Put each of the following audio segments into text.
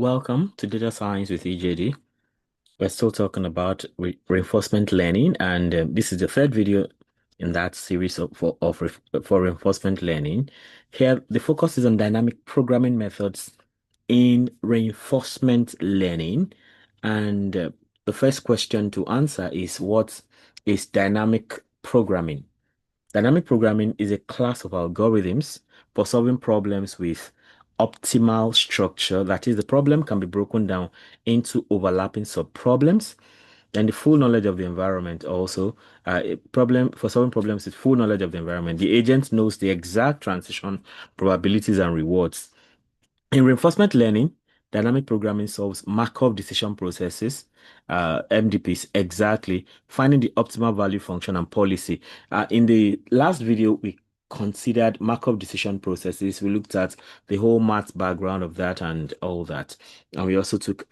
Welcome to Data Science with EJD. We're still talking about reinforcement learning, and this is the third video in that series for reinforcement learning. Here, the focus is on dynamic programming methods in reinforcement learning, and the first question to answer is what is dynamic programming? Dynamic programming is a class of algorithms for solving problems with optimal structure. That is, the problem can be broken down into overlapping subproblems. And the full knowledge of the environment also. A problem for solving problems is full knowledge of the environment. The agent knows the exact transition probabilities and rewards. In reinforcement learning, dynamic programming solves Markov decision processes, MDPs, exactly, finding the optimal value function and policy. In the last video, we considered Markov decision processes. We looked at the whole math background of that and all that. And we also took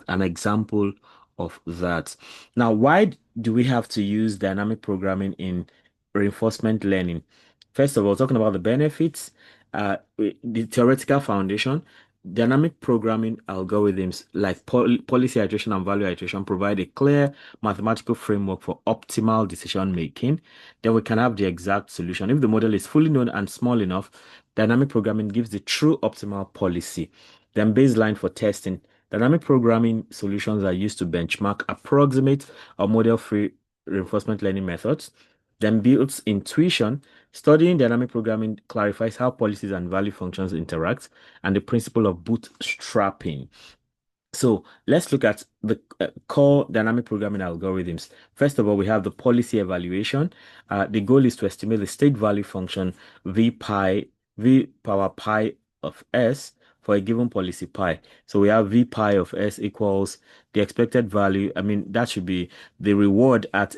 an example of that. Now, why do we have to use dynamic programming in reinforcement learning? First of all, talking about the benefits, the theoretical foundation, dynamic programming algorithms like policy iteration and value iteration provide a clear mathematical framework for optimal decision making. Then we can have the exact solution. If the model is fully known and small enough, dynamic programming gives the true optimal policy. Then baseline for testing. Dynamic programming solutions are used to benchmark, approximate, or model-free reinforcement learning methods. Then builds intuition. Studying dynamic programming clarifies how policies and value functions interact and the principle of bootstrapping. So let's look at the core dynamic programming algorithms. First of all, we have the policy evaluation. The goal is to estimate the state value function v power pi of s for a given policy pi. So we have v pi of s equals the expected value. I mean, that should be the reward at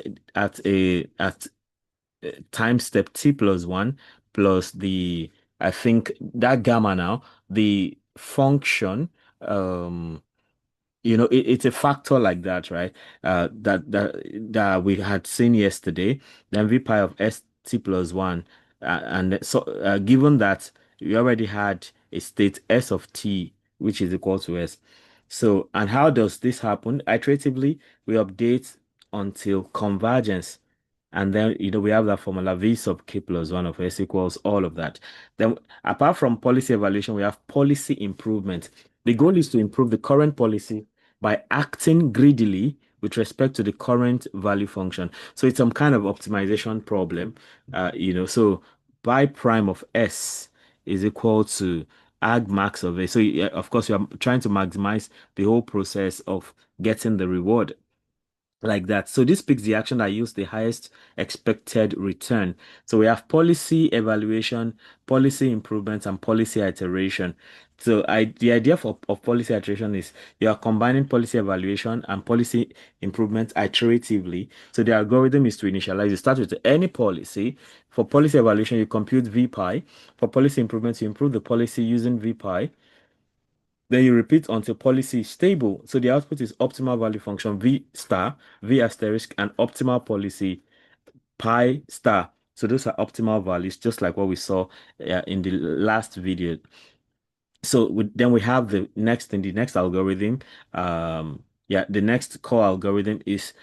time step t plus 1 plus I think that gamma now, the function, um, it's a factor like that, right? That we had seen yesterday. Then v pi of s t plus 1. And so given that we already had a state s of t, which is equal to s. So, and how does this happen? Iteratively, we update until convergence. And then, we have that formula V sub k plus 1 of s equals all of that. Then, apart from policy evaluation, we have policy improvement. The goal is to improve the current policy by acting greedily with respect to the current value function. So it's some kind of optimization problem. So pi prime of s is equal to arg max of a. So yeah, of course, you are trying to maximize the whole process of getting the reward like that. So this picks the action that yields the highest expected return. So we have policy evaluation, policy improvements, and policy iteration. So the idea of policy iteration is you are combining policy evaluation and policy improvement iteratively. So the algorithm is to initialize. You start with any policy. For policy evaluation, you compute V pi. For policy improvements, you improve the policy using V pi. Then you repeat until policy is stable. So the output is optimal value function V star, V asterisk, and optimal policy pi star. So those are optimal values, just like what we saw in the last video. So then we have the next algorithm. The next core algorithm is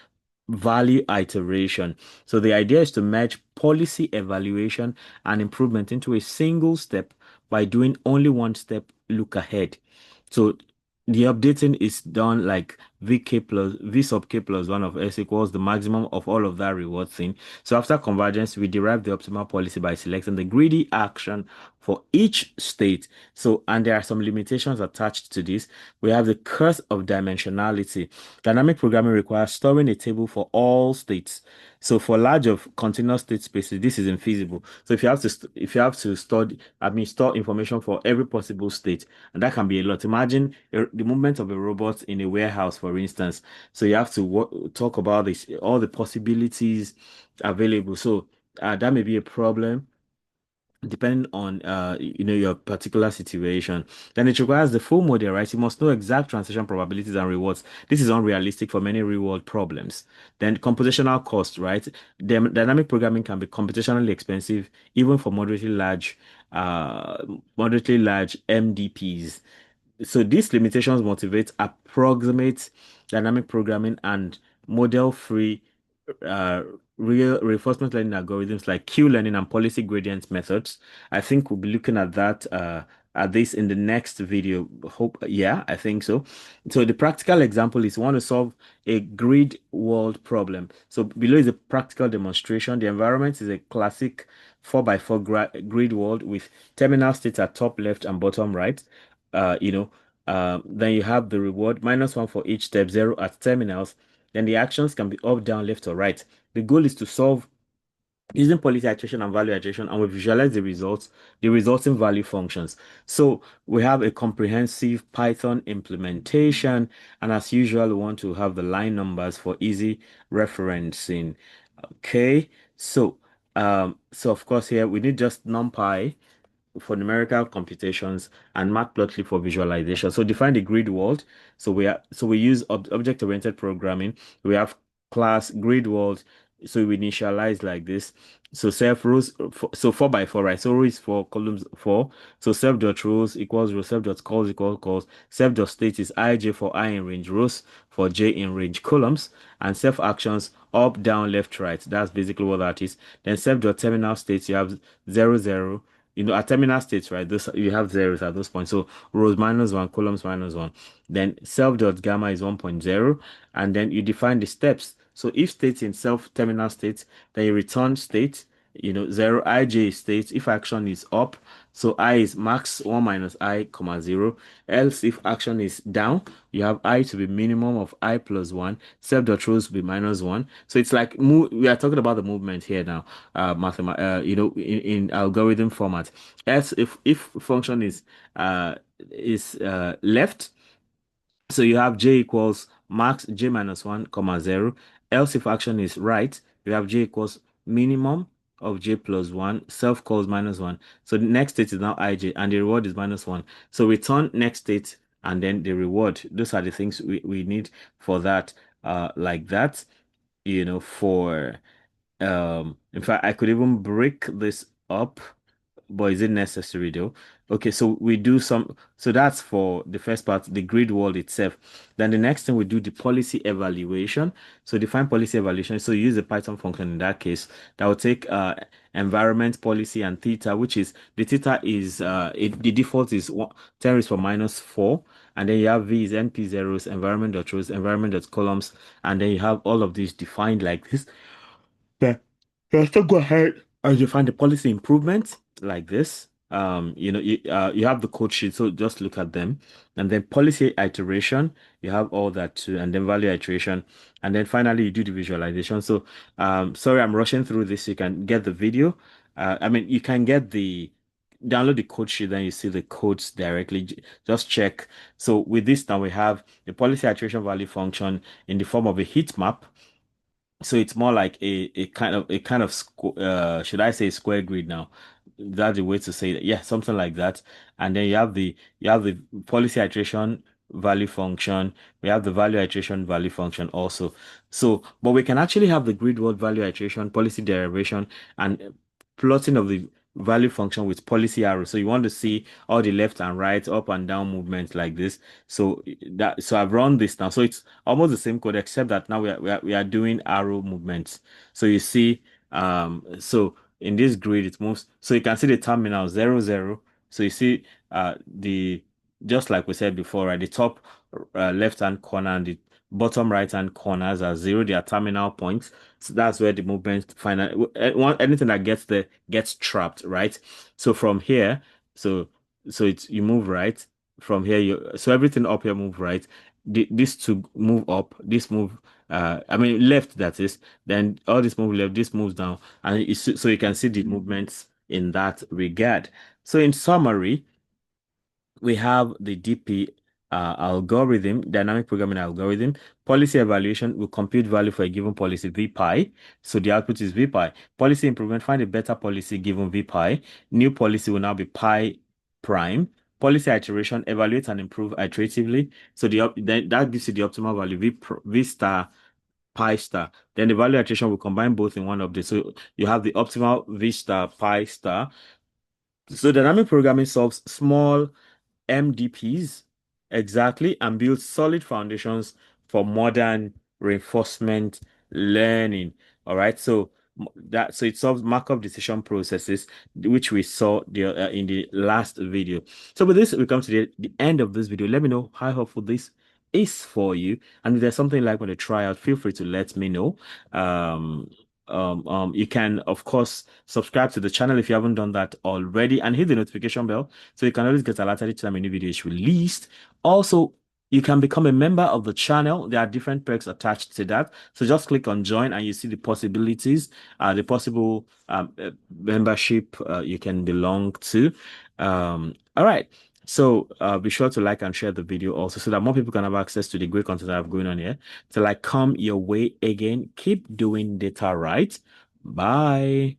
value iteration. So the idea is to merge policy evaluation and improvement into a single step by doing only one step look ahead. So the updating is done like v sub k plus 1 of s equals the maximum of all of that reward thing. So after convergence, we derive the optimal policy by selecting the greedy action for each state. So, and there are some limitations attached to this. We have the curse of dimensionality. Dynamic programming requires storing a table for all states. So for large of continuous state spaces, this is infeasible. So if you have to store information for every possible state, and that can be a lot. Imagine the movement of a robot in a warehouse, for instance. So you have to talk about this, all the possibilities available. So that may be a problem depending on your particular situation. Then it requires the full model, right? You must know exact transition probabilities and rewards. This is unrealistic for many real world problems. Then computational cost, right? Dynamic programming can be computationally expensive even for moderately large MDPs. So these limitations motivate approximate dynamic programming and model-free uh, real reinforcement learning algorithms like Q-learning and policy gradient methods. I think we'll be looking at this in the next video. Hope, yeah, I think so. So the practical example is want to solve a grid world problem. So below is a practical demonstration. The environment is a classic 4 by 4 grid world with terminal states at top left and bottom right. You know, then you have the reward -1 for each step, 0 at terminals. Then the actions can be up, down, left, or right. The goal is to solve using policy iteration and value iteration, and we visualize the results, the resulting value functions. So we have a comprehensive Python implementation, and as usual, we want to have the line numbers for easy referencing. Okay, so of course here we need just NumPy for numerical computations and matplotlib for visualization. So define the grid world. So we use object-oriented programming. We have class grid world. So we initialize like this. So self rows, so 4 by 4, right? So row is 4, columns 4. So self dot rows equals row, self dot calls equals calls. Self dot state is ij for I in range, rows for j in range, columns, and self actions up, down, left, right. That's basically what that is. Then self dot terminal states you have 0, 0. At terminal states, right? Those you have zeros at those points. So rows -1, columns -1. Then self dot gamma is 1.0, and then you define the steps. So if state in self terminal state, then you return state, 0 ij is state. If action is up, so I is max 1 minus I, comma 0. Else, if action is down, you have I to be minimum of I plus 1. Self dot rows to be -1. So it's like we are talking about the movement here now, in algorithm format. Else, if function is left, so you have j equals max j -1, comma 0. Else if action is right, you have j equals minimum of j plus 1, self calls -1. So the next state is now ij, and the reward is -1. So return next state and then the reward. Those are the things we need for that, like that, for in fact, I could even break this up, but is it necessary though? Okay, so we do so that's for the first part, the grid world itself. Then the next thing we do the policy evaluation. So define policy evaluation. So you use a Python function in that case that will take environment policy and theta, which is the theta is the default is 10 raised for -4, and then you have v is np zeros, environment dot rows, environment dot columns, and then you have all of these defined like this. Yeah. Yeah, so go ahead and define the policy improvements like this. You have the code sheet, so just look at them. And then policy iteration, you have all that too, and then value iteration. And then finally you do the visualization. So sorry, I'm rushing through this. You can get the video. I mean you can get the download the code sheet, then you see the codes directly. Just check. So with this now we have the policy iteration value function in the form of a heat map. So it's more like should I say square grid now? That's the way to say that. Yeah, something like that. And then you have the policy iteration value function. We have the value iteration value function also. So, but we can actually have the grid world value iteration, policy derivation, and plotting of the value function with policy arrow. So you want to see all the left and right, up and down movements like this. So I've run this now. So it's almost the same code except that now we are doing arrow movements. So you see, so in this grid it moves. So you can see the terminal 0, 0. So you see the just like we said before, right? The top left hand corner and the bottom right hand corners are 0. They are terminal points. So that's where the movement final anything that gets there gets trapped, right? So from here, so it's you move right. From here, so everything up here move right. This to move up, this move I mean left, that is. Then all this move left, this moves down, and so you can see the movements in that regard. So in summary, we have the DP algorithm, dynamic programming algorithm. Policy evaluation will compute value for a given policy VPI. So the output is VPI. Policy improvement, find a better policy given VPI. New policy will now be pi prime. Policy iteration, evaluate and improve iteratively. So then that gives you the optimal value V star pi star. Then the value iteration will combine both in one update. So you have the optimal V star pi star. So dynamic programming solves small MDPs exactly, and build solid foundations for modern reinforcement learning. All right, so so it solves Markov decision processes, which we saw in the last video. So with this, we come to the end of this video. Let me know how helpful this is for you, and if there's something you like want to try out, feel free to let me know. Um, you can, of course, subscribe to the channel if you haven't done that already, and hit the notification bell so you can always get alerted each time a new video is released. Also, you can become a member of the channel. There are different perks attached to that. So just click on join and you see the possibilities, the possible membership you can belong to. All right. So be sure to like and share the video also so that more people can have access to the great content I have going on here. Till I come your way again, keep doing data right. Bye.